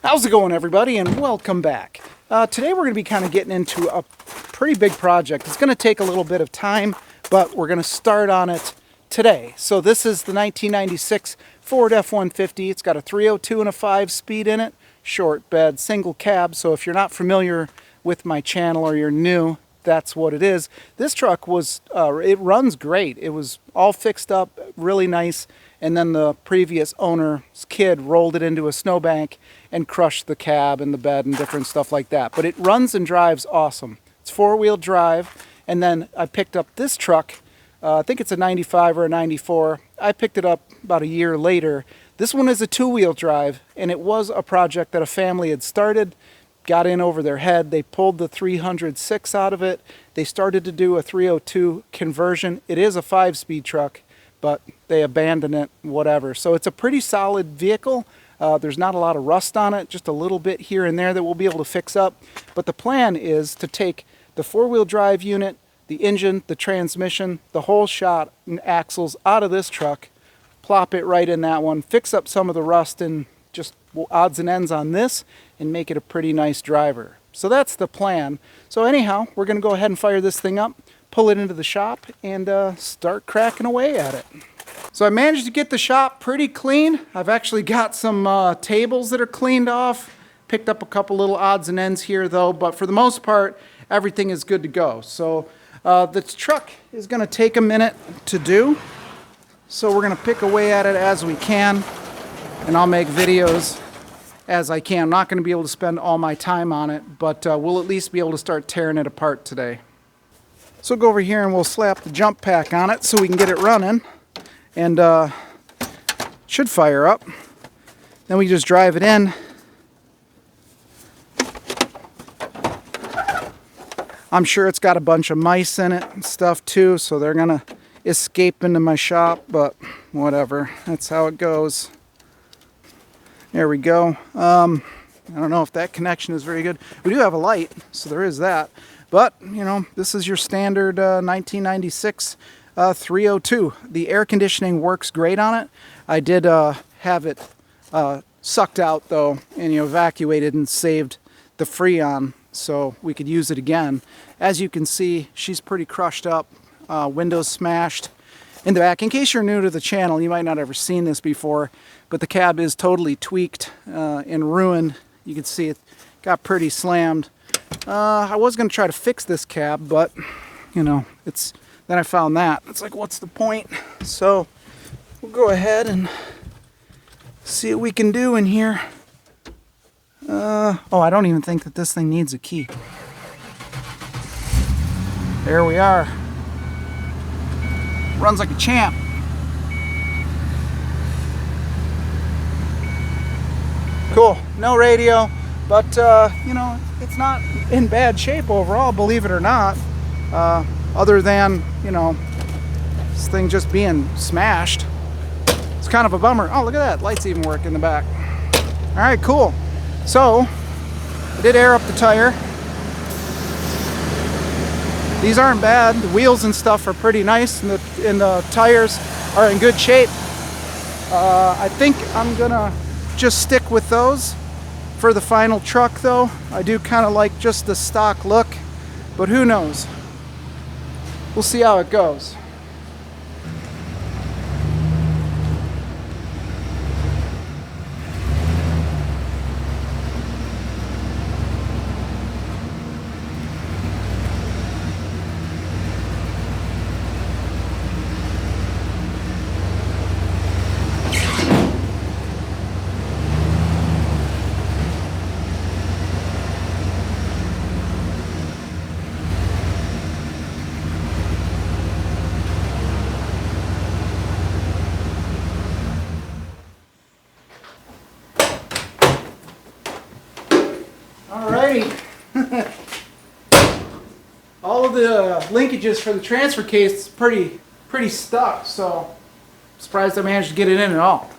How's it going, everybody, and welcome back. Today we're going to be kind of getting into a pretty big project. It's going to take a little bit of time, but we're going to start on it today. So this is the 1996 Ford F150. It's got a 302 and a 5-speed in it, short bed, single cab. So if you're not familiar with my channel or you're new, that's what it is. This truck was, it runs great. It was all fixed up, really nice. And then the previous owner's kid rolled it into a snowbank and crushed the cab and the bed and different stuff like that. But it runs and drives awesome. It's four-wheel drive. And then I picked up this truck. I think it's a 95 or a 94. I picked it up about a year later. This one is a two-wheel drive, and it was a project that a family had started, got in over their head. They pulled the 306 out of it. They started to do a 302 conversion. It is a 5-speed truck, but they abandoned it, whatever. So it's a pretty solid vehicle. There's not a lot of rust on it, just a little bit here and there that we'll be able to fix up. But the plan is to take the four-wheel drive unit, the engine, the transmission, the whole shot and axles out of this truck, plop it right in that one, fix up some of the rust and just odds and ends on this, and make it a pretty nice driver. So that's the plan. So anyhow, we're going to go ahead and fire this thing up, pull it into the shop, and start cracking away at it. So I managed to get the shop pretty clean. I've actually got some tables that are cleaned off. Picked up a couple little odds and ends here though, but for the most part, everything is good to go. So this truck is going to take a minute to do. So we're going to pick away at it as we can, and I'll make videos as I can. I'm not going to be able to spend all my time on it, but we'll at least be able to start tearing it apart today. So we'll go over here and we'll slap the jump pack on it so we can get it running, and should fire up. Then we just drive it in. I'm sure it's got a bunch of mice in it and stuff too, so they're gonna escape into my shop, but whatever, that's how it goes. There we go. I don't know if that connection is very good. We do have a light, so there is that. But, you know, this is your standard 1996 302. The air conditioning works great on it. I did have it sucked out, though, and evacuated and saved the Freon so we could use it again. As you can see, she's pretty crushed up, windows smashed in the back. In case you're new to the channel, you might not have ever seen this before, but the cab is totally tweaked and ruined. You can see it got pretty slammed. I was going to try to fix this cab, but, then I found that. It's like, what's the point? So we'll go ahead and see what we can do in here. Oh, I don't even think that this thing needs a key. There we are. Runs like a champ. Cool. No radio, but, it's not in bad shape overall, believe it or not. Other than, this thing just being smashed. It's kind of a bummer. Oh, look at that. Lights even work in the back. All right, cool. So, I did air up the tire. These aren't bad. The wheels and stuff are pretty nice, and the tires are in good shape. I think I'm gonna just stick with those for the final truck, though. I do kind of like just the stock look, but who knows? We'll see how it goes. All of the linkages for the transfer case is pretty stuck, so I'm surprised I managed to get it in at all.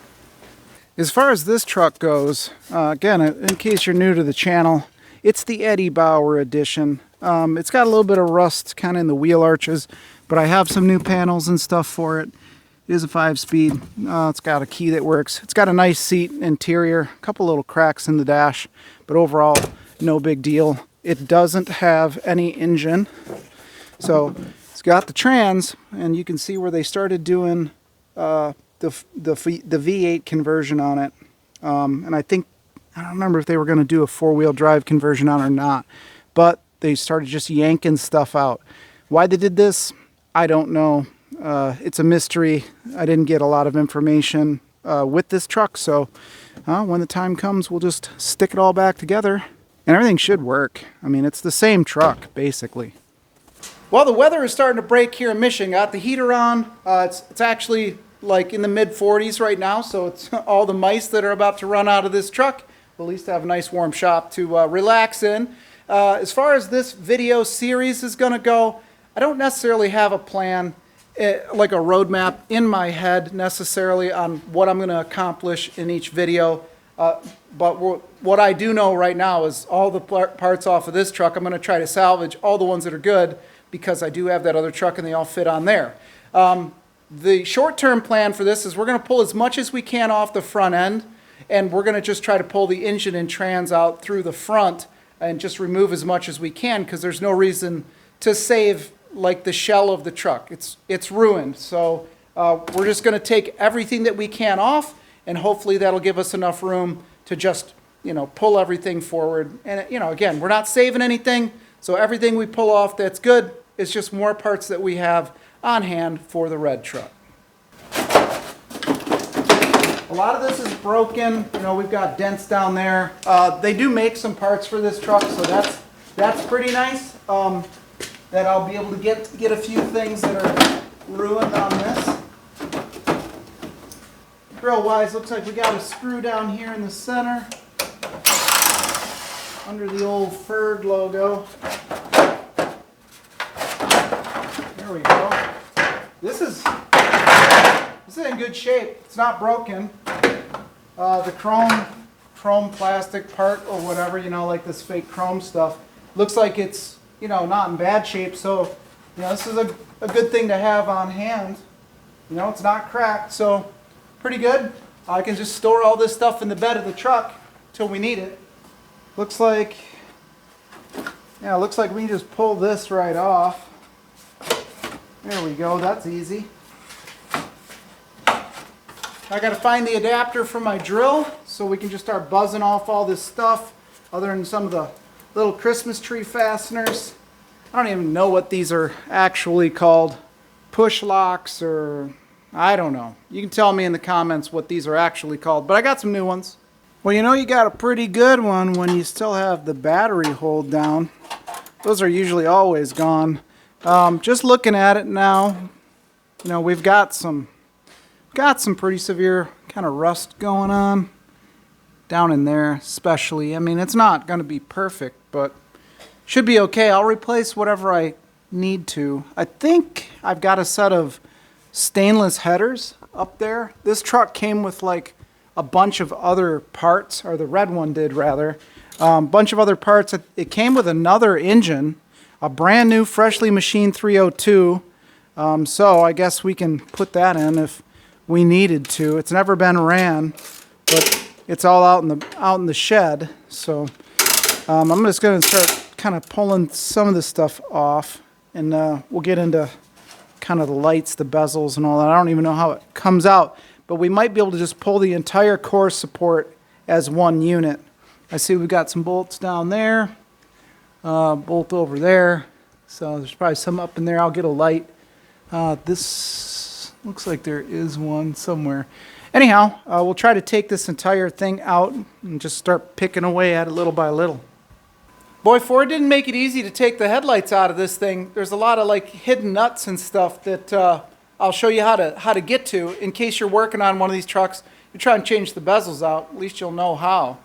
As far as this truck goes, again, in case you're new to the channel, it's the Eddie Bauer edition. It's got a little bit of rust kind of in the wheel arches, but I have some new panels and stuff for it. It is a 5-speed. It's got a key that works. It's got a nice seat interior, a couple little cracks in the dash, but overall, no big deal. It doesn't have any engine. So it's got the trans, and you can see where they started doing the V8 conversion on it. And I don't remember if they were going to do a 4-wheel drive conversion on it or not, but they started just yanking stuff out. Why they did this, I don't know. It's a mystery. I didn't get a lot of information with this truck, so when the time comes, we'll just stick it all back together, and everything should work. I mean, it's the same truck, basically. Well, the weather is starting to break here in Michigan. Got the heater on. It's actually like in the mid-40s right now, so it's all the mice that are about to run out of this truck. We'll at least have a nice warm shop to relax in. As far as this video series is going to go, I don't necessarily have a plan, like a roadmap in my head necessarily on what I'm going to accomplish in each video. But what I do know right now is all the parts off of this truck, I'm going to try to salvage all the ones that are good, because I do have that other truck and they all fit on there. The short-term plan for this is we're going to pull as much as we can off the front end, and we're going to just try to pull the engine and trans out through the front and just remove as much as we can, because there's no reason to save like the shell of the truck. It's ruined. So we're just going to take everything that we can off, and hopefully that'll give us enough room to just, pull everything forward. And, again, we're not saving anything, so everything we pull off that's good is just more parts that we have on hand for the red truck. A lot of this is broken. We've got dents down there. They do make some parts for this truck, so that's pretty nice. That I'll be able to get a few things that are ruined on this. Grill-wise, looks like we got a screw down here in the center under the old Ford logo. There we go. This is in good shape. It's not broken. The chrome plastic part or whatever, like this fake chrome stuff, looks like it's, not in bad shape. So, this is a good thing to have on hand. It's not cracked, so pretty good. I can just store all this stuff in the bed of the truck till we need it. Looks like we can just pull this right off. There we go, that's easy. I gotta find the adapter for my drill so we can just start buzzing off all this stuff, other than some of the little Christmas tree fasteners. I don't even know what these are actually called. Push locks, or I don't know. You can tell me in the comments what these are actually called, but I got some new ones. Well, you got a pretty good one when you still have the battery hold down. Those are usually always gone. Just looking at it now, we've got some pretty severe kind of rust going on down in there, especially. I mean, it's not going to be perfect, but should be okay. I'll replace whatever I need to. I think I've got a set of stainless headers up there. This truck came with like a bunch of other parts, or the red one did rather. Bunch of other parts. It came with another engine, a brand new freshly machined 302. So I guess we can put that in if we needed to. It's never been ran, but it's all out in the shed. So I'm just going to start kind of pulling some of this stuff off, and we'll get into kind of the lights, the bezels, and all that. I don't even know how it comes out, but we might be able to just pull the entire core support as one unit. I see we've got some bolts down there, bolt over there, so there's probably some up in there. I'll get a light. This looks like there is one somewhere. Anyhow, we'll try to take this entire thing out and just start picking away at it little by little. Boy, Ford didn't make it easy to take the headlights out of this thing. There's a lot of like hidden nuts and stuff that I'll show you how to get to in case you're working on one of these trucks. You're trying to change the bezels out. At least you'll know how.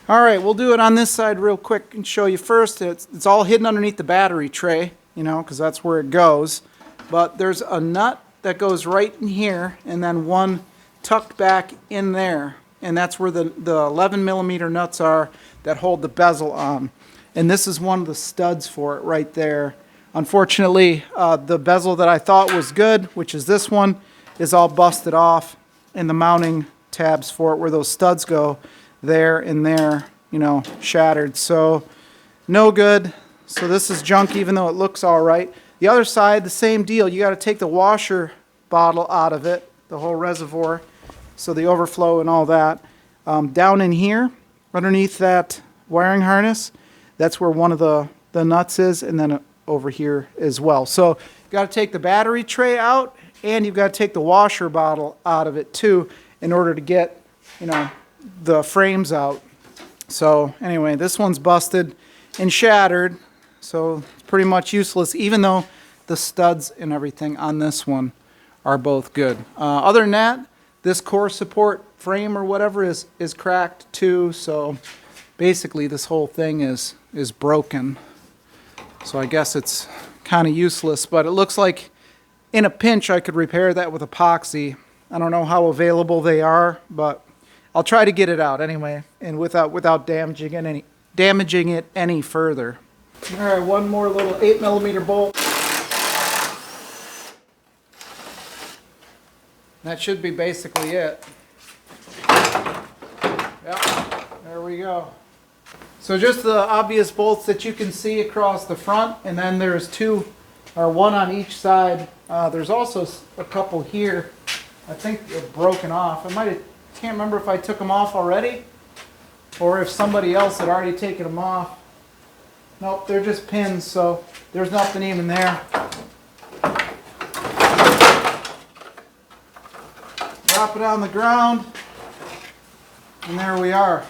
All right, we'll do it on this side real quick and show you first. It's all hidden underneath the battery tray, because that's where it goes. But there's a nut that goes right in here, and then one tucked back in there. And that's where the 11 millimeter nuts are that hold the bezel on. And this is one of the studs for it right there. Unfortunately, the bezel that I thought was good, which is this one, is all busted off, and the mounting tabs for it, where those studs go, there and there, you know, shattered. So no good. So this is junk, even though it looks all right. The other side, the same deal. You got to take the washer bottle out of it, the whole reservoir, so the overflow and all that. Down in here, underneath that wiring harness, that's where one of the nuts is, and then over here as well. So you've got to take the battery tray out, and you've got to take the washer bottle out of it too, in order to get, you know, the frames out. So anyway, this one's busted and shattered, so it's pretty much useless, even though the studs and everything on this one are both good. Other than that, this core support frame or whatever is cracked too, so basically this whole thing is broken. So I guess it's kind of useless, but it looks like in a pinch I could repair that with epoxy. I don't know how available they are, but I'll try to get it out anyway, and without damaging it any further. All right, one more little 8mm bolt. That should be basically it. Yep, there we go. So just the obvious bolts that you can see across the front, and then there's one on each side. There's also a couple here. I think they're broken off. Can't remember if I took them off already, or if somebody else had already taken them off. Nope, they're just pins, so there's nothing even there. Drop it on the ground, and there we are.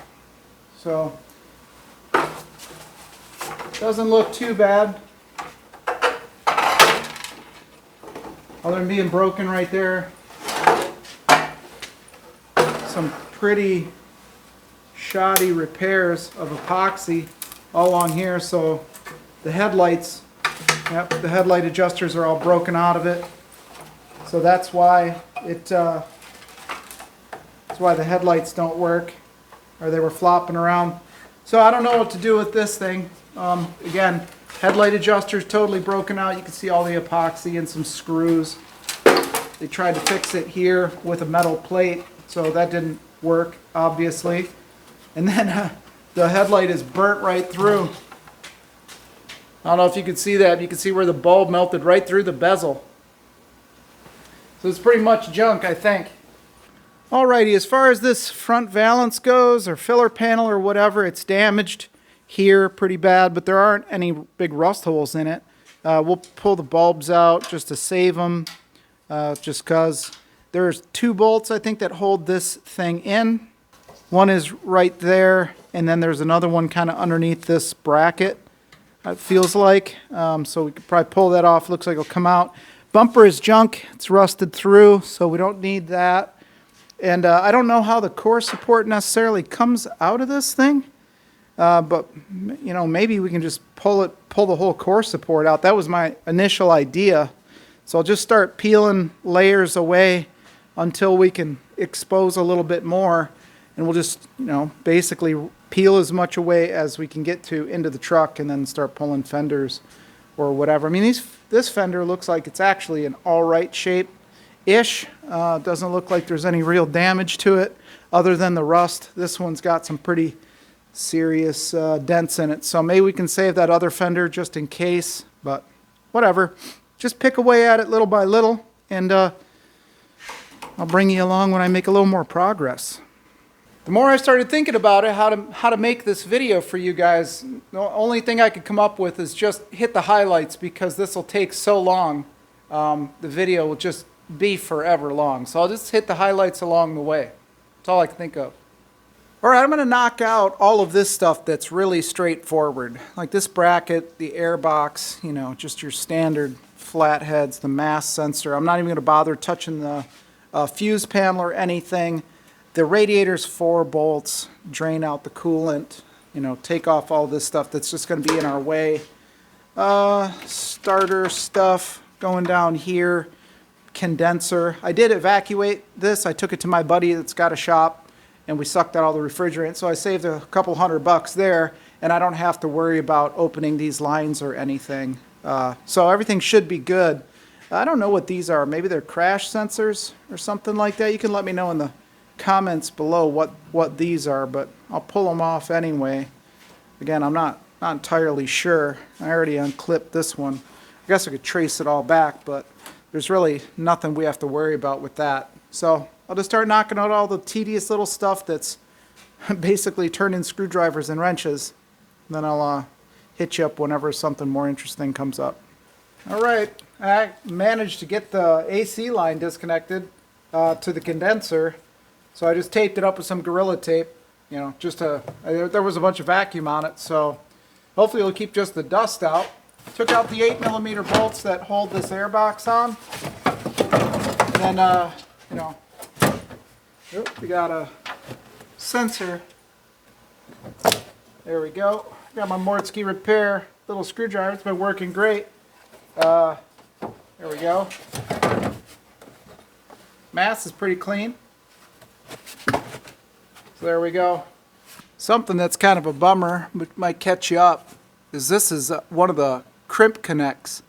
So, doesn't look too bad, other than being broken right there. Some pretty shoddy repairs of epoxy all on here. So the headlights, yep, the headlight adjusters are all broken out of it. So that's why the headlights don't work, or they were flopping around. So I don't know what to do with this thing. Again, headlight adjusters totally broken out. You can see all the epoxy and some screws. They tried to fix it here with a metal plate, so that didn't work, obviously. And then the headlight is burnt right through. I don't know if you can see that. You can see where the bulb melted right through the bezel. So it's pretty much junk, I think. Alrighty, as far as this front valance goes, or filler panel or whatever, it's damaged here pretty bad, but there aren't any big rust holes in it. We'll pull the bulbs out just to save them, just because. There's 2 bolts, I think, that hold this thing in. One is right there, and then there's another one kind of underneath this bracket, it feels like. So we could probably pull that off. Looks like it'll come out. Bumper is junk. It's rusted through, so we don't need that. And I don't know how the core support necessarily comes out of this thing, but you know, maybe we can just pull the whole core support out. That was my initial idea. So I'll just start peeling layers away until we can expose a little bit more, and we'll just, you know, basically peel as much away as we can get to into the truck, and then start pulling fenders or whatever. I mean, this fender looks like it's actually an all right shape-ish. Doesn't look like there's any real damage to it other than the rust. This one's got some pretty serious dents in it, so maybe we can save that other fender just in case, but whatever. Just pick away at it little by little, and I'll bring you along when I make a little more progress. The more I started thinking about it, how to make this video for you guys, the only thing I could come up with is just hit the highlights, because this will take so long. The video will just be forever long. So I'll just hit the highlights along the way. That's all I can think of. All right, I'm going to knock out all of this stuff that's really straightforward. Like this bracket, the air box, you know, just your standard flatheads, the mass sensor. I'm not even going to bother touching the fuse panel or anything. The radiator's 4 bolts, drain out the coolant, you know, take off all this stuff that's just going to be in our way. Starter stuff going down here, condenser. I did evacuate this. I took it to my buddy that's got a shop, and we sucked out all the refrigerant, so I saved a couple $100 there, and I don't have to worry about opening these lines or anything. So everything should be good. I don't know what these are. Maybe they're crash sensors or something like that. You can let me know in the comments below what these are, but I'll pull them off anyway. Again, I'm not entirely sure. I already unclipped this one. I guess I could trace it all back, but there's really nothing we have to worry about with that. So I'll just start knocking out all the tedious little stuff that's basically turning screwdrivers and wrenches. Then I'll hit you up whenever something more interesting comes up. All right, I managed to get the AC line disconnected to the condenser. So I just taped it up with some Gorilla Tape, you know, there was a bunch of vacuum on it, so hopefully it'll keep just the dust out. Took out the 8mm bolts that hold this air box on. And then, you know, we got a sensor. There we go. Got my Mortske repair little screwdriver. It's been working great. There we go. Mass is pretty clean. So there we go. Something that's kind of a bummer, but might catch you up, is this is one of the crimp connects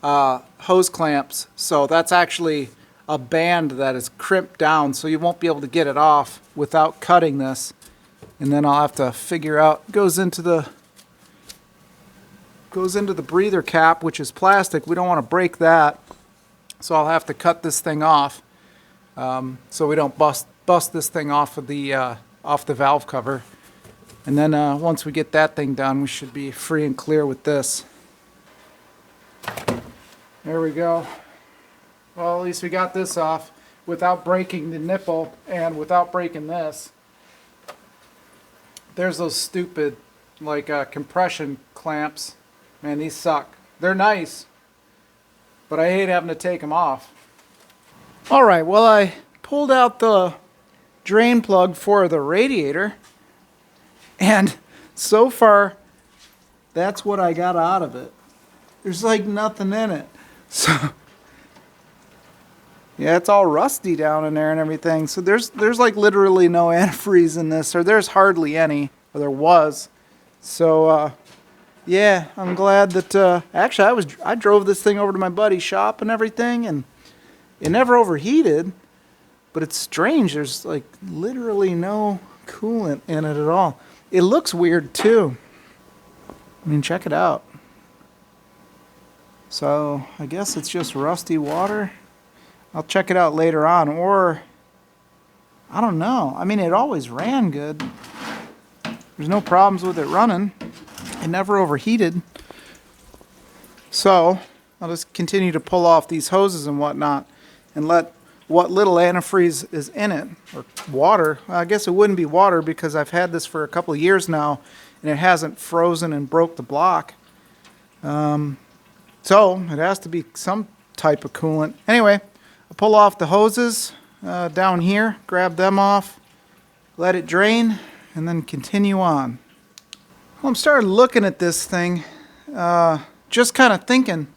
hose clamps. So that's actually a band that is crimped down, so you won't be able to get it off without cutting this. And then I'll have to figure out, goes into the breather cap, which is plastic. We don't want to break that, so I'll have to cut this thing off so we don't bust this thing off the valve cover. And then once we get that thing done, we should be free and clear with this. There we go. Well, at least we got this off without breaking the nipple and without breaking this. There's those stupid like compression clamps. Man, these suck. They're nice, but I hate having to take them off. All right, well, I pulled out the drain plug for the radiator, and so far that's what I got out of it. There's like nothing in it. So yeah, it's all rusty down in there and everything. So there's like literally no antifreeze in this, or there's hardly any, or there was. So yeah, I'm glad that actually I drove this thing over to my buddy's shop and everything, and it never overheated. But it's strange, there's like literally no coolant in it at all. It looks weird too. I mean, check it out. So I guess it's just rusty water. I'll check it out later on, or I don't know. I mean, it always ran good. There's no problems with it running. It never overheated. So I'll just continue to pull off these hoses and whatnot and let what little antifreeze is in it, or water. I guess it wouldn't be water because I've had this for a couple of years now and it hasn't frozen and broke the block. So it has to be some type of coolant. Anyway, I'll pull off the hoses down here, grab them off, let it drain, and then continue on. Well, I'm starting looking at this thing, just kind of thinking,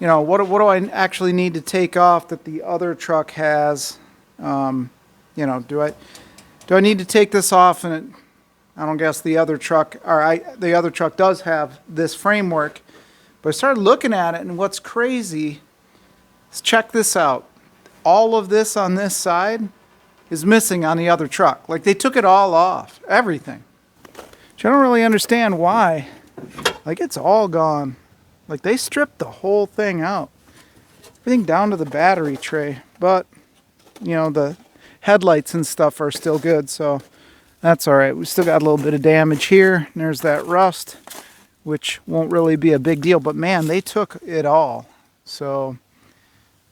you know, what do I actually need to take off that the other truck has? You know, do I need to take this off? And I don't guess the other truck, the other truck does have this framework. But I started looking at it, and what's crazy is, check this out. All of this on this side is missing on the other truck. Like, they took it all off, everything. Which I don't really understand why. Like, it's all gone. Like, they stripped the whole thing out. Everything down to the battery tray. But, you know, the headlights and stuff are still good, so that's all right. We still got a little bit of damage here. And there's that rust, which won't really be a big deal. But, man, they took it all. So,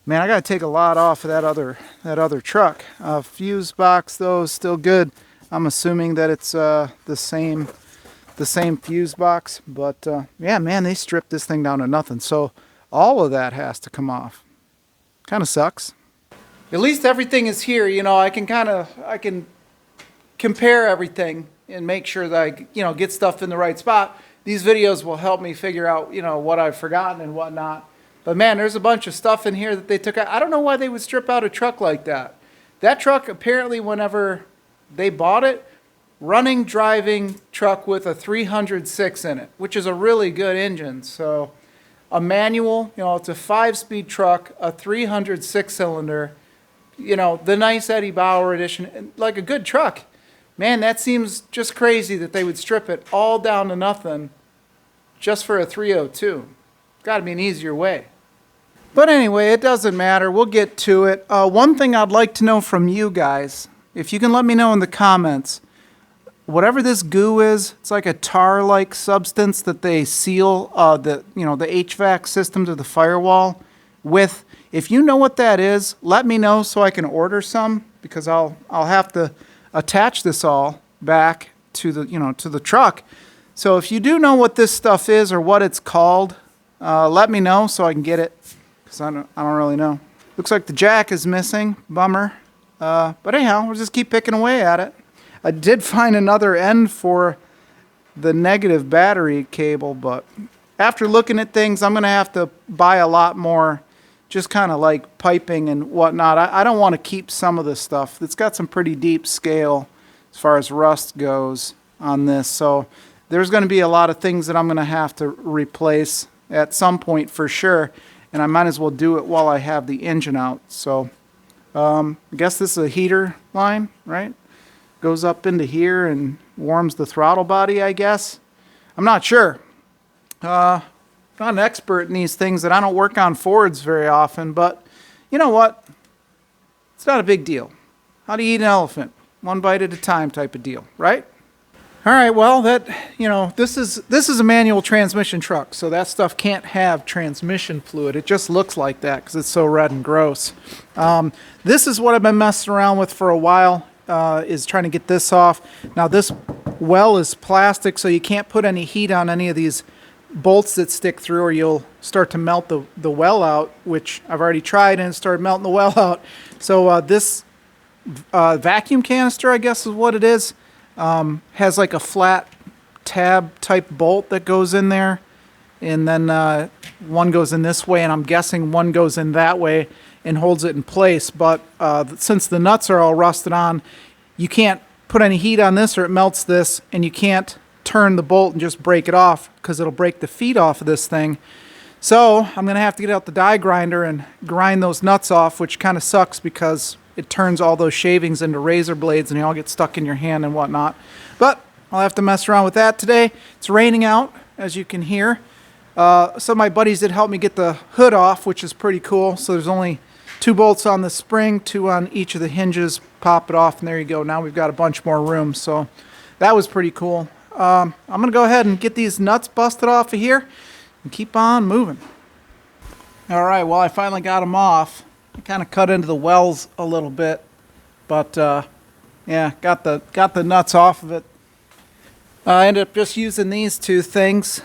man, I got to take a lot off of that other truck. Fuse box, though, is still good. I'm assuming that it's the same fuse box. But, yeah, man, they stripped this thing down to nothing. So all of that has to come off. Kind of sucks. At least everything is here. You know, I can compare everything and make sure that I, you know, get stuff in the right spot. These videos will help me figure out, you know, what I've forgotten and whatnot. But, man, there's a bunch of stuff in here that they took out. I don't know why they would strip out a truck like that. That truck, apparently, whenever they bought it, running, driving truck with a 306 in it, which is a really good engine. So a manual, it's a 5-speed truck, a 306 cylinder, the nice Eddie Bauer edition, like a good truck. Man, that seems just crazy that they would strip it all down to nothing just for a 302. Got to be an easier way. But anyway, it doesn't matter. We'll get to it. One thing I'd like to know from you guys, if you can let me know in the comments, whatever this goo is, it's like a tar-like substance that they seal the HVAC system to the firewall with. If you know what that is, let me know so I can order some, because I'll have to attach this all back to the truck. So if you do know what this stuff is or what it's called, let me know so I can get it, because I don't really know. Looks like the jack is missing. Bummer. But anyhow, we'll just keep picking away at it. I did find another end for the negative battery cable, but after looking at things, I'm going to have to buy a lot more, just kind of like piping and whatnot. I don't want to keep some of this stuff. It's got some pretty deep scale as far as rust goes on this. So there's going to be a lot of things that I'm going to have to replace at some point for sure. And I might as well do it while I have the engine out. So I guess this is a heater line, right? Goes up into here and warms the throttle body, I guess. I'm not sure. Not an expert in these things, that I don't work on Fords very often, but you know what? It's not a big deal. How do you eat an elephant? One bite at a time type of deal, right? All right, well, this is a manual transmission truck, so that stuff can't have transmission fluid. It just looks like that because it's so red and gross. This is what I've been messing around with for a while, is trying to get this off. Now, this well is plastic, so you can't put any heat on any of these bolts that stick through, or you'll start to melt the well out, which I've already tried and it started melting the well out. So this vacuum canister, I guess is what it is, has like a flat tab type bolt that goes in there, and then one goes in this way, and I'm guessing one goes in that way and holds it in place. But since the nuts are all rusted on, you can't put any heat on this or it melts this, and you can't turn the bolt and just break it off because it'll break the feet off of this thing. So I'm going to have to get out the die grinder and grind those nuts off, which kind of sucks because it turns all those shavings into razor blades and they all get stuck in your hand and whatnot. But I'll have to mess around with that today. It's raining out, as you can hear. Some of my buddies did help me get the hood off, which is pretty cool. So there's only 2 bolts on the spring, 2 on each of the hinges. Pop it off, and there you go. Now we've got a bunch more room. So that was pretty cool. I'm going to go ahead and get these nuts busted off of here and keep on moving. All right, well, I finally got them off. I kind of cut into the wells a little bit, but yeah, got the nuts off of it. I ended up just using these 2 things,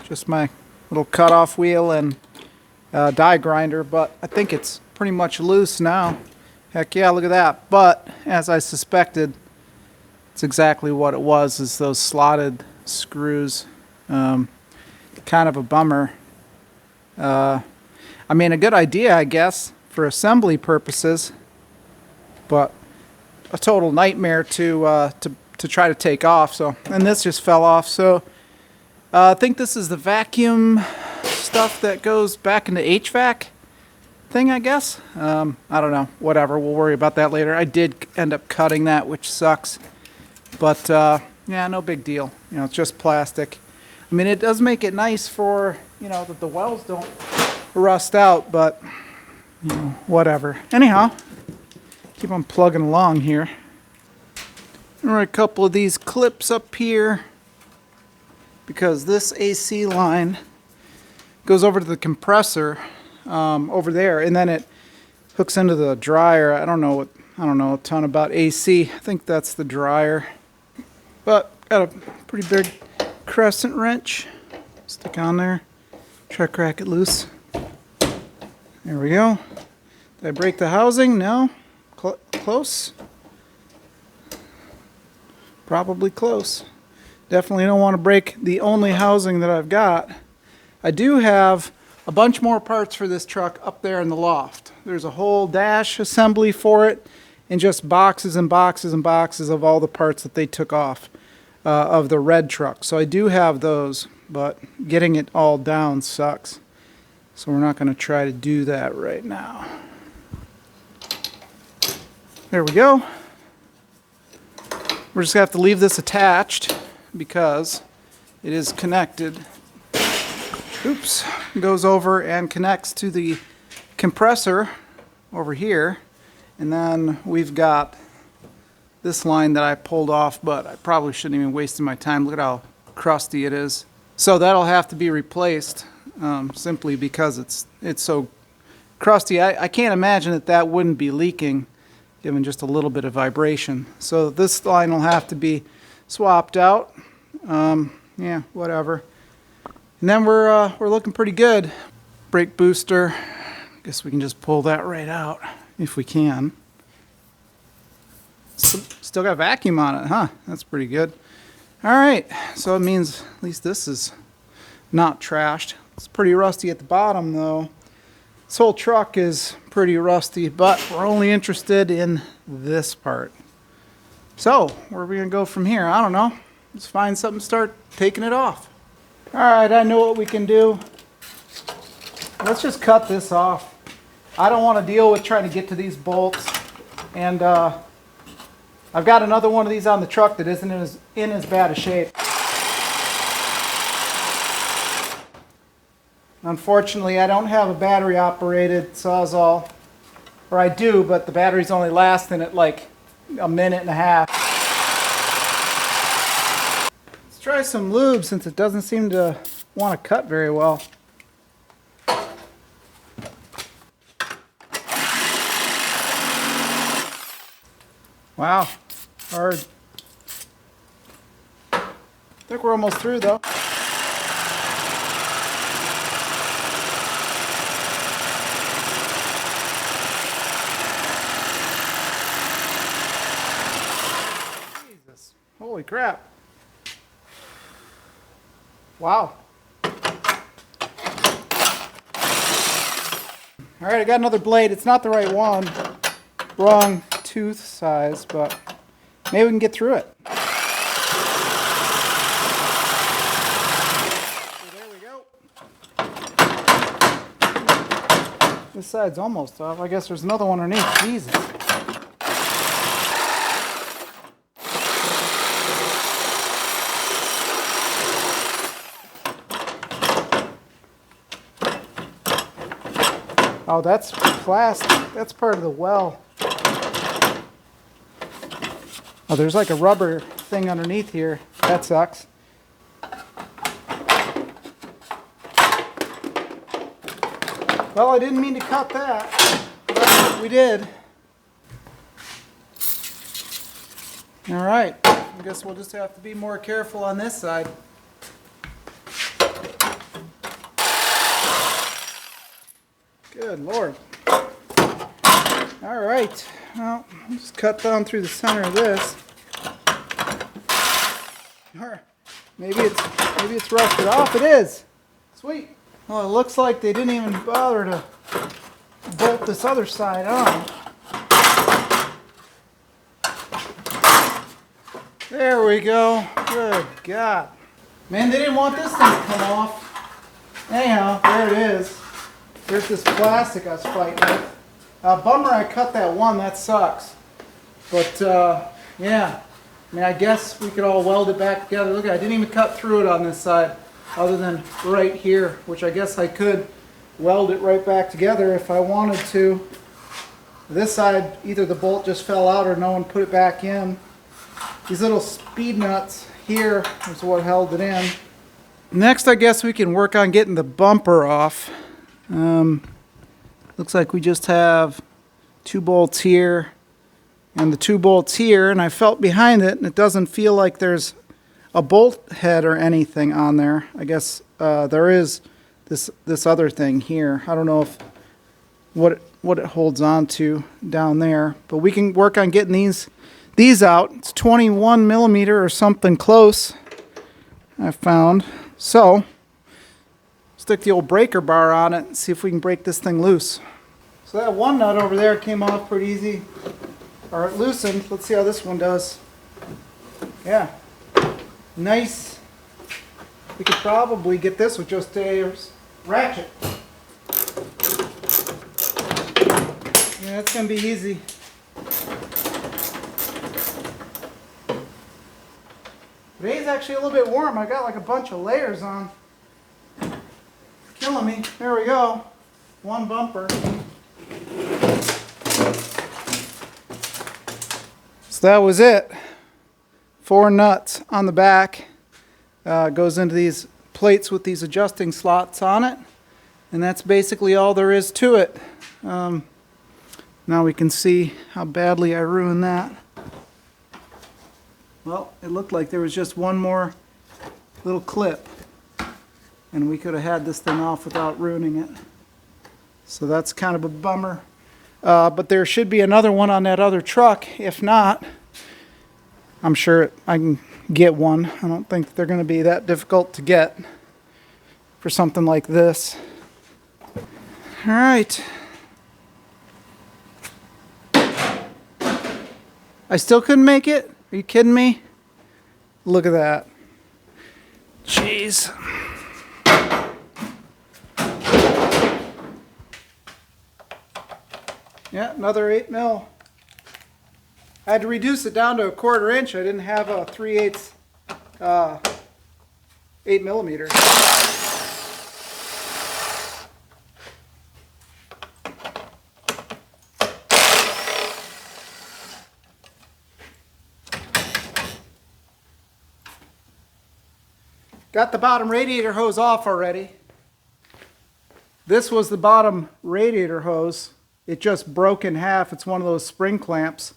just my little cutoff wheel and die grinder, but I think it's pretty much loose now. Heck yeah, look at that. But as I suspected, it's exactly what it was, is those slotted screws. Kind of a bummer. I mean, a good idea, I guess, for assembly purposes, but a total nightmare to try to take off. So, and this just fell off. So I think this is the vacuum stuff that goes back into HVAC thing, I guess. I don't know. Whatever. We'll worry about that later. I did end up cutting that, which sucks. But yeah, no big deal. It's just plastic. I mean, it does make it nice for, that the wells don't rust out, but whatever. Anyhow, keep on plugging along here. There are a couple of these clips up here because this AC line goes over to the compressor over there, and then it hooks into the dryer. I don't know a ton about AC. I think that's the dryer, but got a pretty big crescent wrench. Stick on there. Try to crack it loose. There we go. Did I break the housing? No. Close. Probably close. Definitely don't want to break the only housing that I've got. I do have a bunch more parts for this truck up there in the loft. There's a whole dash assembly for it, and just boxes and boxes and boxes of all the parts that they took off of the red truck. So I do have those, but getting it all down sucks. So we're not going to try to do that right now. There we go. We're just going to have to leave this attached because it is connected. Oops. Goes over and connects to the compressor over here. And then we've got this line that I pulled off, but I probably shouldn't even waste my time. Look at how crusty it is. So that'll have to be replaced simply because it's so crusty. I can't imagine that that wouldn't be leaking given just a little bit of vibration. So this line will have to be swapped out. Yeah, whatever. And then we're looking pretty good. Brake booster. Guess we can just pull that right out if we can. Still got vacuum on it, huh? That's pretty good. All right, so it means at least this is not trashed. It's pretty rusty at the bottom though. This whole truck is pretty rusty, but we're only interested in this part. So, where are we gonna go from here? I don't know. Let's find something to start taking it off. All right, I know what we can do. Let's just cut this off. I don't want to deal with trying to get to these bolts. And I've got another one of these on the truck that isn't in as bad a shape. Unfortunately, I don't have a battery operated Sawzall. Or I do, but the battery's only lasting at like a minute and a half. Let's try some lube since it doesn't seem to want to cut very well. Wow, hard. I think we're almost through though. Jesus, holy crap. Wow. All right, I got another blade. It's not the right one. Wrong tooth size, but maybe we can get through it. So there we go. This side's almost off. I guess there's another one underneath. Jesus. Oh, that's plastic. That's part of the well. Oh, there's like a rubber thing underneath here. That sucks. Well, I didn't mean to cut that, but we did. All right, I guess we'll just have to be more careful on this side. Good Lord. All right, well, just cut down through the center of this. Or maybe it's rusted off. It is. Sweet. Well, it looks like they didn't even bother to bolt this other side on. There we go. Good God. Man, they didn't want this thing to come off. Anyhow, there it is. There's this plastic I was fighting with. Bummer I cut that one, that sucks. But yeah, I mean, I guess we could all weld it back together. Look, I didn't even cut through it on this side other than right here, which I guess I could weld it right back together if I wanted to. This side, either the bolt just fell out or no one put it back in. These little speed nuts here is what held it in. Next, I guess we can work on getting the bumper off. Looks like we just have 2 bolts here and the 2 bolts here, and I felt behind it and it doesn't feel like there's a bolt head or anything on there. I guess there is this other thing here. I don't know if what it holds on to down there, but we can work on getting these out. It's 21 millimeter or something close, I found. So stick the old breaker bar on it and see if we can break this thing loose. So that one nut over there came off pretty easy, or it loosened. Let's see how this one does. Yeah, nice. We could probably get this with just a ratchet. Yeah, it's gonna be easy. Today's actually a little bit warm. I got like a bunch of layers on. Killing me. There we go. One bumper. So that was it. 4 nuts on the back. Goes into these plates with these adjusting slots on it. And that's basically all there is to it. Now we can see how badly I ruined that. Well, it looked like there was just one more little clip. And we could have had this thing off without ruining it. So that's kind of a bummer. But there should be another one on that other truck. If not, I'm sure I can get one. I don't think they're going to be that difficult to get for something like this. All right. I still couldn't make it? Are you kidding me? Look at that. Jeez. Yeah, another 8 mil. I had to reduce it down to a 1/4 inch. I didn't have a 3/8 8 millimeter. Got the bottom radiator hose off already. This was the bottom radiator hose. It just broke in half. It's one of those spring clamps.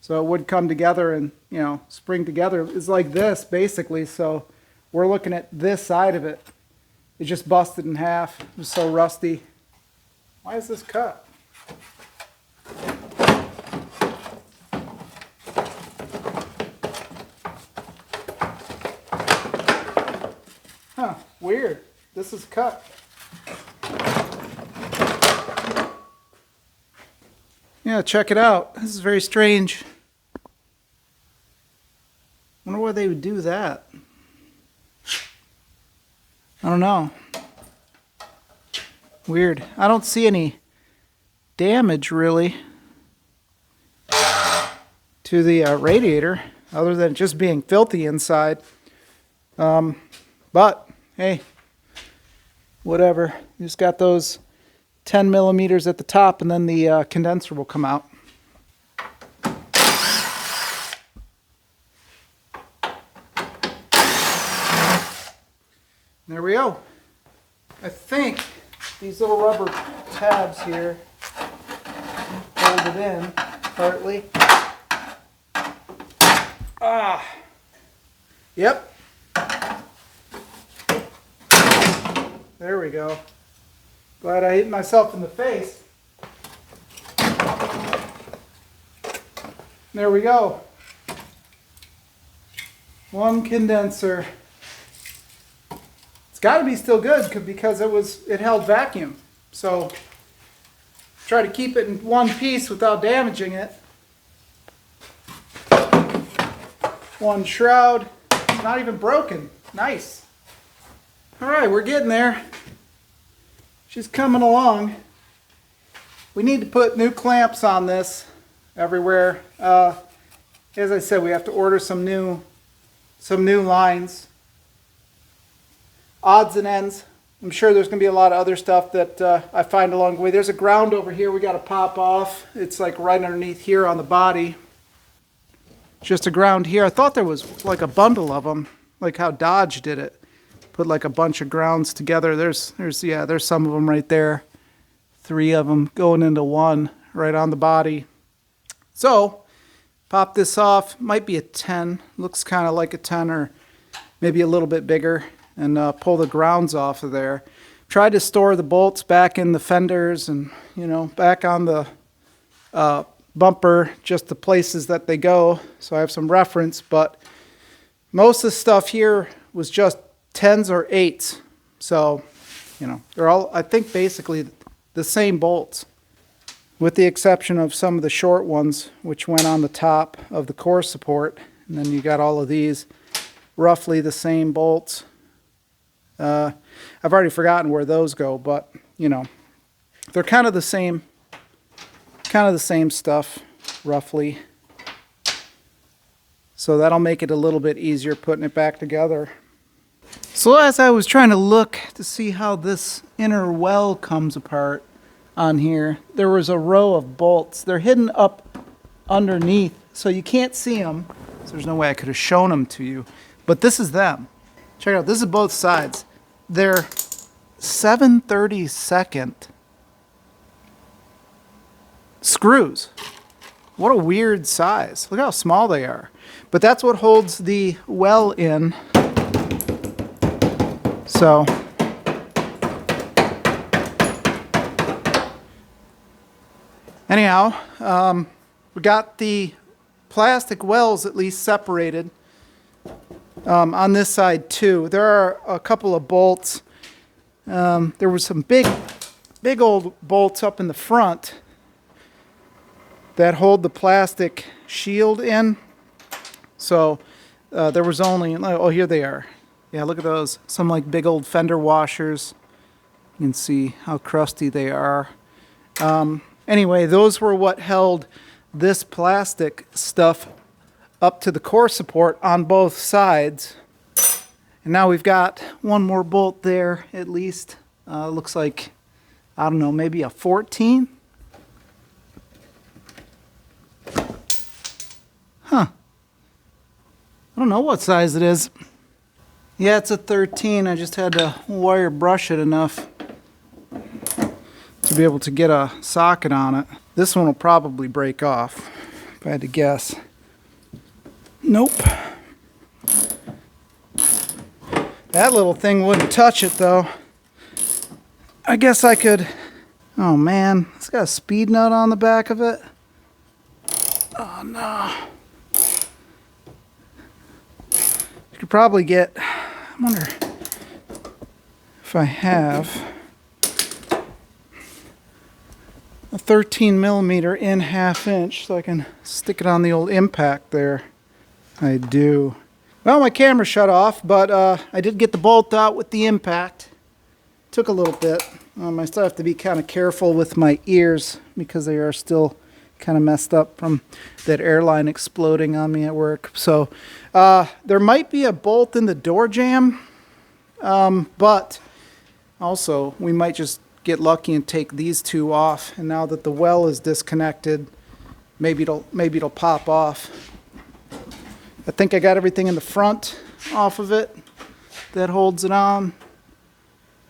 So it would come together and, you know, spring together. It's like this, basically. So we're looking at this side of it. It just busted in half. It was so rusty. Why is this cut? Huh, weird. This is cut. Yeah, check it out. This is very strange. Wonder why they would do that. I don't know. Weird. I don't see any damage really to the radiator other than just being filthy inside. But hey, whatever. You just got those 10 millimeters at the top, and then the condenser will come out. There we go. I think these little rubber tabs here hold it in partly. Ah, yep. There we go. Glad I hit myself in the face. There we go. One condenser. It's got to be still good because it held vacuum. So try to keep it in one piece without damaging it. One shroud. It's not even broken. Nice. All right, we're getting there. She's coming along. We need to put new clamps on this everywhere. As I said, we have to order some new lines. Odds and ends. I'm sure there's going to be a lot of other stuff that I find along the way. There's a ground over here we got to pop off. It's like right underneath here on the body. Just a ground here. I thought there was like a bundle of them, like how Dodge did it. Put like a bunch of grounds together. There's some of them right there. 3 of them going into one right on the body. So pop this off. Might be a 10. Looks kind of like a 10 or maybe a little bit bigger. And pull the grounds off of there. Tried to store the bolts back in the fenders and, you know, back on the bumper, just the places that they go. So I have some reference, but most of the stuff here was just 10s or 8s. So, you know, they're all, I think, basically the same bolts, with the exception of some of the short ones, which went on the top of the core support. And then you got all of these, roughly the same bolts. I've already forgotten where those go, but, you know, they're kind of the same kind of the same stuff, roughly. So that'll make it a little bit easier putting it back together. So as I was trying to look to see how this inner well comes apart on here, there was a row of bolts. They're hidden up underneath, so you can't see them. So there's no way I could have shown them to you. But this is them. Check it out. This is both sides. They're 7/32 screws. What a weird size. Look how small they are. But that's what holds the well in. So anyhow, we got the plastic wells at least separated on this side too. There are a couple of bolts. There was some big old bolts up in the front that hold the plastic shield in. So there was only, oh, here they are. Yeah, look at those. Some like big old fender washers. You can see how crusty they are. Anyway, those were what held this plastic stuff up to the core support on both sides. And now we've got one more bolt there at least. Looks like, I don't know, maybe a 14? Huh. I don't know what size it is. Yeah, it's a 13. I just had to wire brush it enough to be able to get a socket on it. This one will probably break off, if I had to guess. Nope. That little thing wouldn't touch it though. I guess I could... Oh man, it's got a speed nut on the back of it. Oh no. You could probably get... I wonder if I have a 13 millimeter in 1/2 inch so I can stick it on the old impact there. I do. Well, my camera shut off, but I did get the bolt out with the impact. Took a little bit. I still have to be kind of careful with my ears because they are still kind of messed up from that airline exploding on me at work. So there might be a bolt in the door jamb, but also we might just get lucky and take these two off. And now that the well is disconnected, maybe it'll pop off. I think I got everything in the front off of it that holds it on.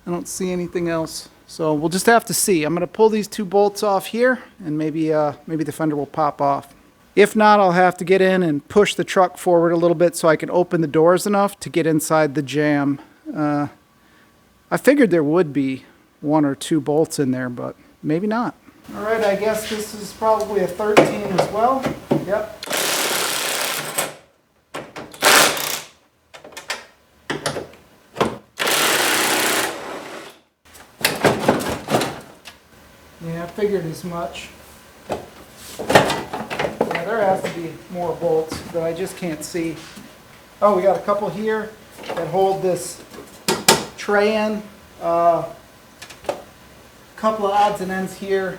I don't see anything else. So we'll just have to see. I'm going to pull these two bolts off here, and maybe the fender will pop off. If not, I'll have to get in and push the truck forward a little bit so I can open the doors enough to get inside the jamb. I figured there would be 1 or 2 bolts in there, but maybe not. All right, I guess this is probably a 13 as well. Yep. Yeah, I figured as much. Yeah, there has to be more bolts that I just can't see. Oh, we got a couple here that hold this tray in. Couple of odds and ends here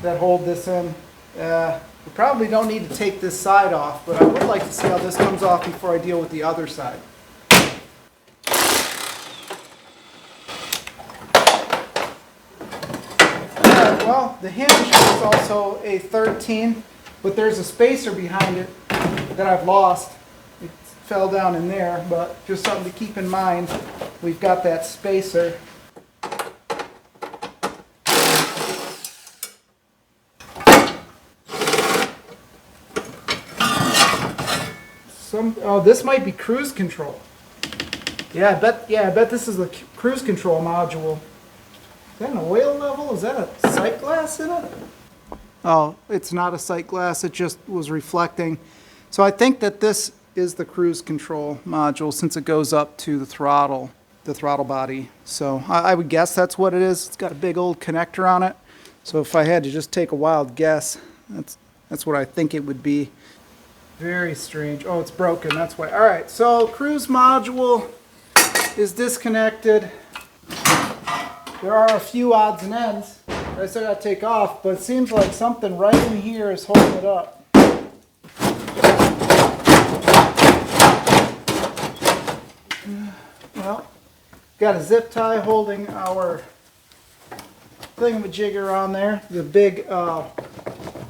that hold this in. We probably don't need to take this side off, but I would like to see how this comes off before I deal with the other side. Well, the hinge is also a 13, but there's a spacer behind it that I've lost. It fell down in there, but just something to keep in mind. We've got that spacer. Oh, this might be cruise control. Yeah, I bet this is a cruise control module. Is that an oil level? Is that a sight glass in it? Oh, it's not a sight glass. It just was reflecting. So I think that this is the cruise control module since it goes up to the throttle body. So I would guess that's what it is. It's got a big old connector on it. So if I had to just take a wild guess, that's what I think it would be. Very strange. Oh, it's broken. That's why. All right. So cruise module is disconnected. There are a few odds and ends. I still got to take off, but it seems like something right in here is holding it up. Well, got a zip tie holding our thingamajigger on there, the big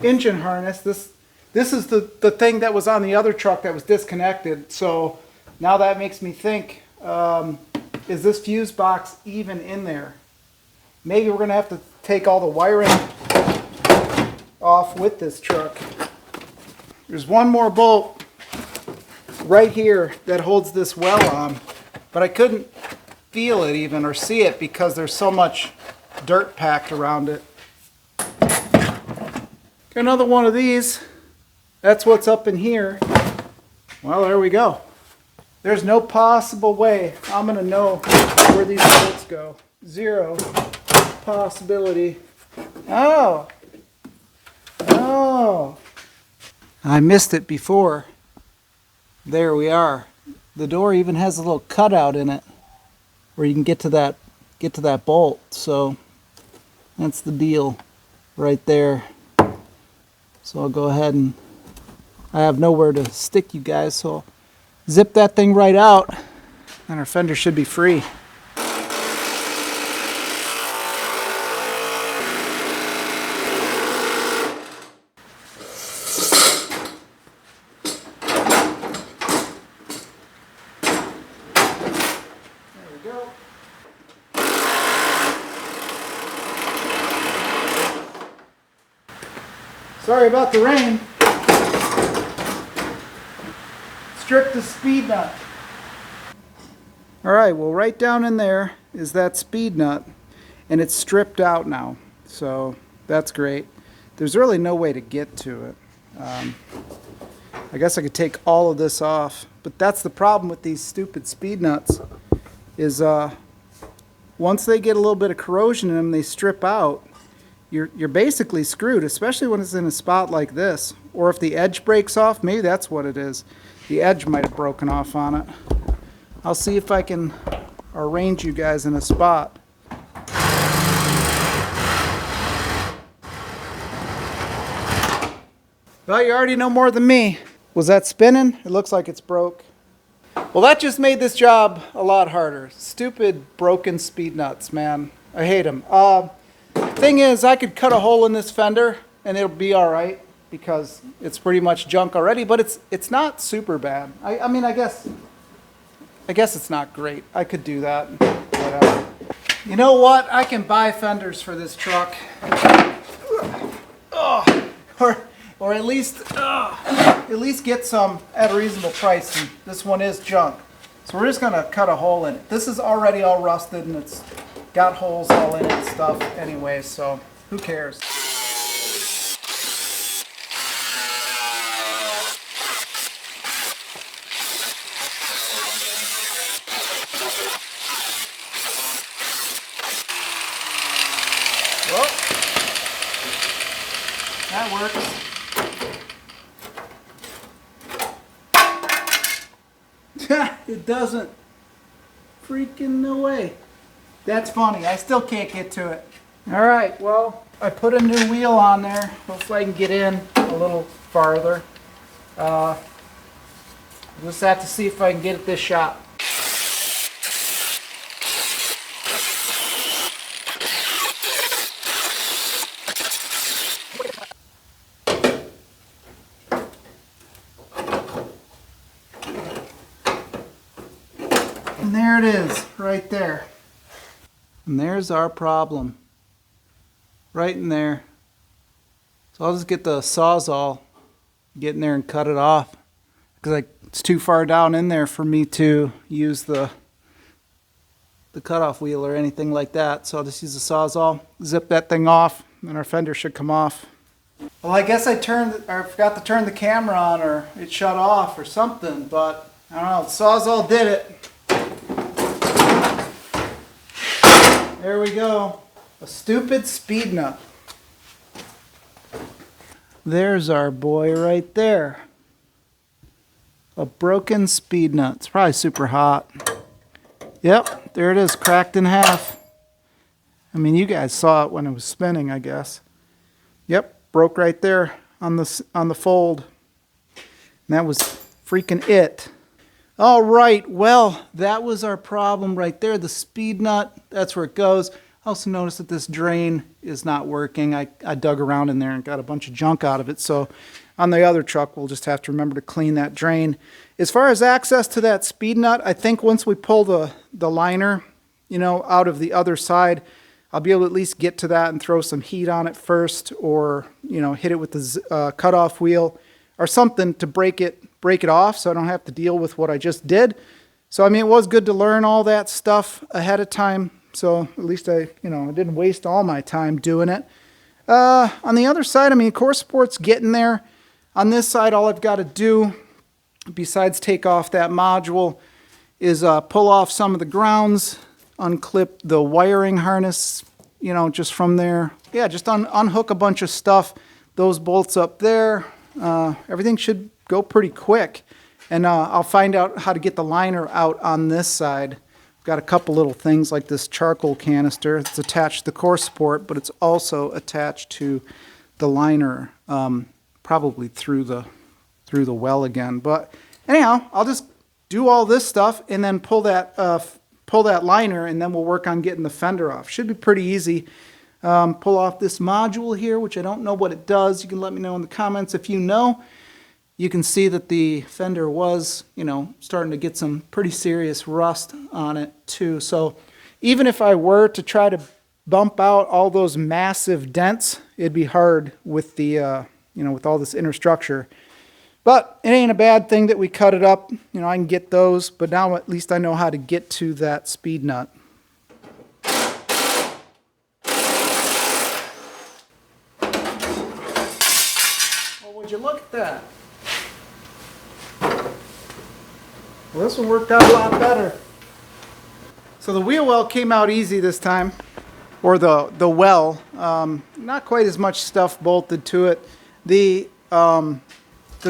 engine harness. This is the thing that was on the other truck that was disconnected. So now that makes me think, is this fuse box even in there? Maybe we're going to have to take all the wiring off with this truck. There's one more bolt right here that holds this well on, but I couldn't feel it even or see it because there's so much dirt packed around it. Got another one of these. That's what's up in here. Well, there we go. There's no possible way I'm going to know where these bolts go. Zero possibility. Oh. Oh. I missed it before. There we are. The door even has a little cutout in it where you can get to that bolt. So that's the deal right there. So I'll go ahead and I have nowhere to stick you guys, so I'll zip that thing right out and our fender should be free. Sorry about the rain. Strip the speed nut. Alright, well right down in there is that speed nut and it's stripped out now. So that's great. There's really no way to get to it. I guess I could take all of this off, but that's the problem with these stupid speed nuts is once they get a little bit of corrosion in them, they strip out. You're basically screwed, especially when it's in a spot like this. Or if the edge breaks off, maybe that's what it is. The edge might have broken off on it. I'll see if I can arrange you guys in a spot. Well, you already know more than me. Was that spinning? It looks like it's broke. Well, that just made this job a lot harder. Stupid broken speed nuts, man. I hate them. Thing is, I could cut a hole in this fender and it'll be all right because it's pretty much junk already, but it's not super bad. I mean, I guess it's not great. I could do that. Whatever. You know what? I can buy fenders for this truck. Or at least get some at a reasonable price. And this one is junk. So we're just gonna cut a hole in it. This is already all rusted and it's got holes all in it and stuff anyway, so who cares? Well, that works. It doesn't. Freaking no way. That's funny. I still can't get to it. All right, well, I put a new wheel on there. Hopefully I can get in a little farther. Just have to see if I can get at this shop. And there it is, right there. And there's our problem, right in there. So I'll just get the Sawzall, get in there and cut it off, because it's too far down in there for me to use the cutoff wheel or anything like that. So I'll just use the Sawzall, zip that thing off, and our fender should come off. Well, I guess I forgot to turn the camera on, or it shut off or something, but I don't know, the Sawzall did it. There we go. A stupid speed nut. There's our boy right there. A broken speed nut. It's probably super hot. Yep, there it is, cracked in half. I mean, you guys saw it when it was spinning, I guess. Yep, broke right there on the fold. And that was freaking it. All right, well, that was our problem right there. The speed nut, that's where it goes. I also noticed that this drain is not working. I dug around in there and got a bunch of junk out of it. So on the other truck, we'll just have to remember to clean that drain. As far as access to that speed nut, I think once we pull the liner, you know, out of the other side, I'll be able to at least get to that and throw some heat on it first, or, you know, hit it with the cutoff wheel or something to break it off so I don't have to deal with what I just did. So, I mean, it was good to learn all that stuff ahead of time. So at least I didn't waste all my time doing it. On the other side, I mean, core support's getting there. On this side, all I've got to do, besides take off that module, is pull off some of the grounds, unclip the wiring harness, you know, just from there. Yeah, just unhook a bunch of stuff. Those bolts up there. Everything should go pretty quick. And I'll find out how to get the liner out on this side. Got a couple little things like this charcoal canister. It's attached to the core support, but it's also attached to the liner, probably through the well again. But anyhow, I'll just do all this stuff and then pull that liner, and then we'll work on getting the fender off. Should be pretty easy. Pull off this module here, which I don't know what it does. You can let me know in the comments if you know. You can see that the fender was, you know, starting to get some pretty serious rust on it too. So even if I were to try to bump out all those massive dents, it'd be hard with the, you know, with all this inner structure. But it ain't a bad thing that we cut it up. You know, I can get those, but now at least I know how to get to that speed nut. Well, would you look at that? Well, this one worked out a lot better. So the wheel well came out easy this time, or the well. Not quite as much stuff bolted to it. The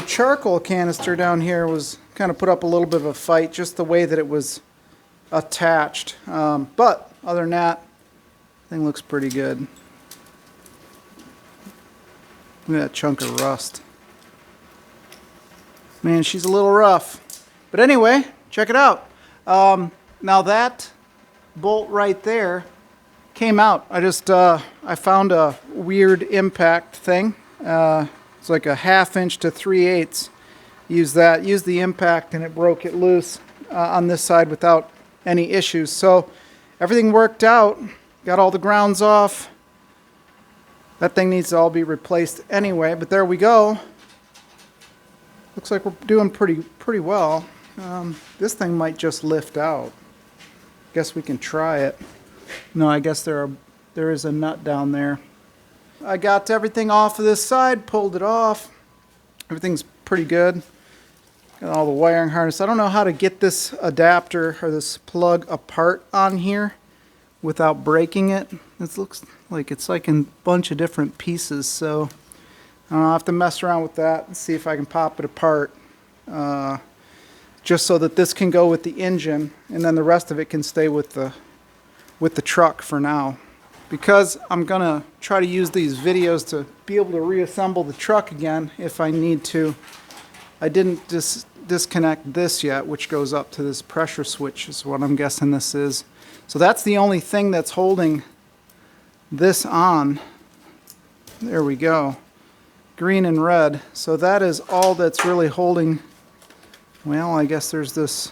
charcoal canister down here was kind of put up a little bit of a fight, just the way that it was attached. But other than that, thing looks pretty good. Look at that chunk of rust. Man, she's a little rough. But anyway, check it out. Now that bolt right there came out. I found a weird impact thing. It's like a 1/2 inch to 3/8. Used the impact, and it broke it loose on this side without any issues. So everything worked out. Got all the grounds off. That thing needs to all be replaced anyway, but there we go. Looks like we're doing pretty well. This thing might just lift out. Guess we can try it. No, I guess there is a nut down there. I got everything off of this side, pulled it off. Everything's pretty good. Got all the wiring harness. I don't know how to get this adapter or this plug apart on here without breaking it. It looks like it's like in a bunch of different pieces, so I don't know, I'll have to mess around with that and see if I can pop it apart. Just so that this can go with the engine, and then the rest of it can stay with the truck for now. Because I'm gonna try to use these videos to be able to reassemble the truck again if I need to. I didn't disconnect this yet, which goes up to this pressure switch is what I'm guessing this is. So that's the only thing that's holding this on. There we go. Green and red. So that is all that's really holding. Well, I guess there's this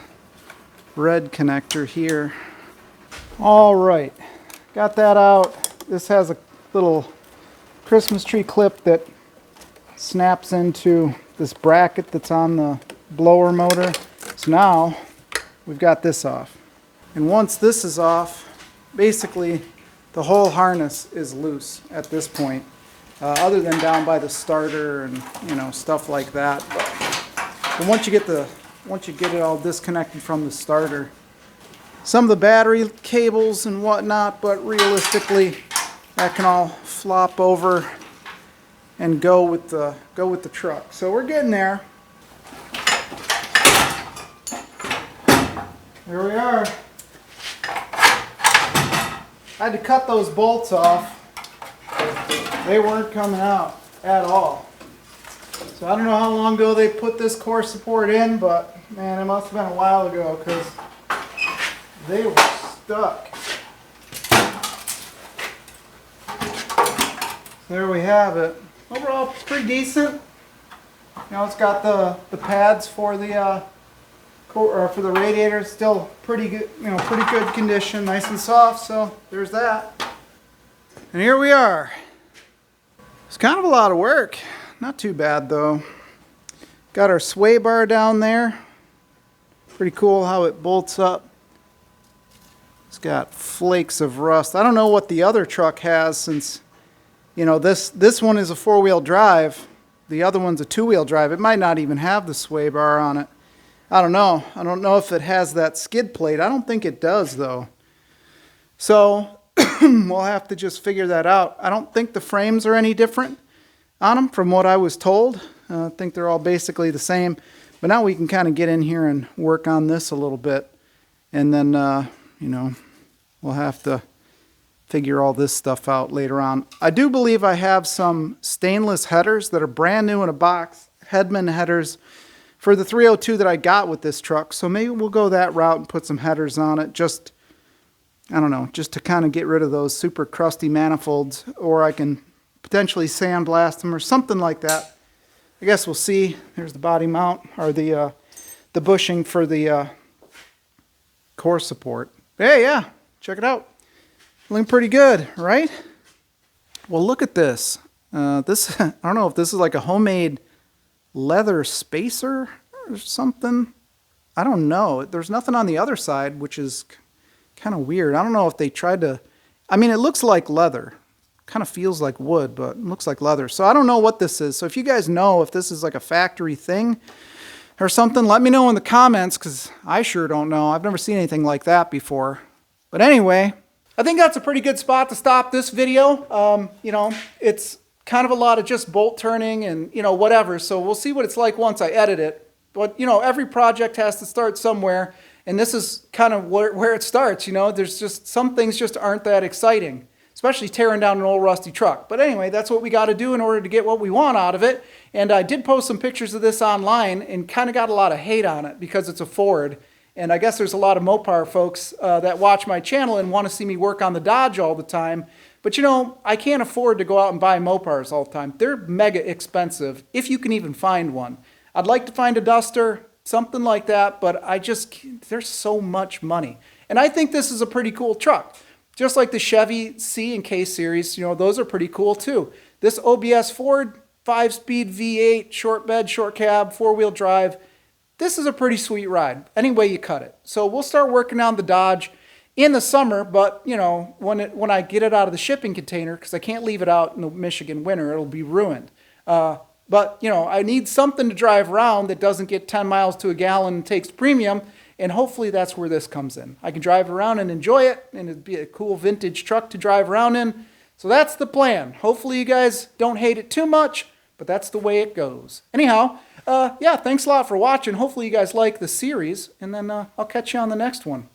red connector here. All right, got that out. This has a little Christmas tree clip that snaps into this bracket that's on the blower motor. So now we've got this off. And once this is off, basically the whole harness is loose at this point, other than down by the starter and, you know, stuff like that. But once you get it all disconnected from the starter, some of the battery cables and whatnot, but realistically that can all flop over and go with the truck. So we're getting there. There we are. I had to cut those bolts off. They weren't coming out at all. So I don't know how long ago they put this core support in, but man, it must have been a while ago because they were stuck. There we have it. Overall, pretty decent. You know, it's got the pads for the for the radiator, still pretty good. You know, pretty good condition, nice and soft. So there's that. And here we are. It's kind of a lot of work. Not too bad though. Got our sway bar down there. Pretty cool how it bolts up. It's got flakes of rust. I don't know what the other truck has, since you know this one is a four-wheel drive. The other one's a two-wheel drive. It might not even have the sway bar on it. I don't know. I don't know if it has that skid plate. I don't think it does though. So we'll have to just figure that out. I don't think the frames are any different on them from what I was told. I think they're all basically the same. But now we can kind of get in here and work on this a little bit. And then, you know, we'll have to figure all this stuff out later on. I do believe I have some stainless headers that are brand new in a box. Headman headers for the 302 that I got with this truck. So maybe we'll go that route and put some headers on it. Just, I don't know, just to kind of get rid of those super crusty manifolds. Or I can potentially sandblast them or something like that. I guess we'll see. There's the body mount, or the bushing for the core support. Hey, yeah, check it out. Looking pretty good, right? Well, look at this. This I don't know if this is like a homemade leather spacer or something. I don't know. There's nothing on the other side, which is kind of weird. I don't know if they tried to... I mean, it looks like leather. Kind of feels like wood, but it looks like leather. So I don't know what this is. So if you guys know if this is like a factory thing or something, let me know in the comments, because I sure don't know. I've never seen anything like that before. But anyway, I think that's a pretty good spot to stop this video. You know, it's kind of a lot of just bolt turning and, you know, whatever. So we'll see what it's like once I edit it. But, you know, every project has to start somewhere. And this is kind of where it starts, you know. There's just some things just aren't that exciting, especially tearing down an old rusty truck. But anyway, that's what we got to do in order to get what we want out of it. And I did post some pictures of this online and kind of got a lot of hate on it because it's a Ford. And I guess there's a lot of Mopar folks that watch my channel and want to see me work on the Dodge all the time. But you know, I can't afford to go out and buy Mopars all the time. They're mega expensive, if you can even find one. I'd like to find a Duster, something like that, but there's so much money. And I think this is a pretty cool truck. Just like the Chevy C and K series, you know, those are pretty cool too. This OBS Ford 5-speed V8, short bed, short cab, four-wheel drive, this is a pretty sweet ride, any way you cut it. So we'll start working on the Dodge in the summer, but you know, when I get it out of the shipping container, because I can't leave it out in the Michigan winter, it'll be ruined. But you know, I need something to drive around that doesn't get 10 miles to a gallon and takes premium, and hopefully that's where this comes in. I can drive around and enjoy it, and it'd be a cool vintage truck to drive around in. So that's the plan. Hopefully you guys don't hate it too much, but that's the way it goes. Anyhow, yeah, thanks a lot for watching. Hopefully you guys like the series, and then I'll catch you on the next one.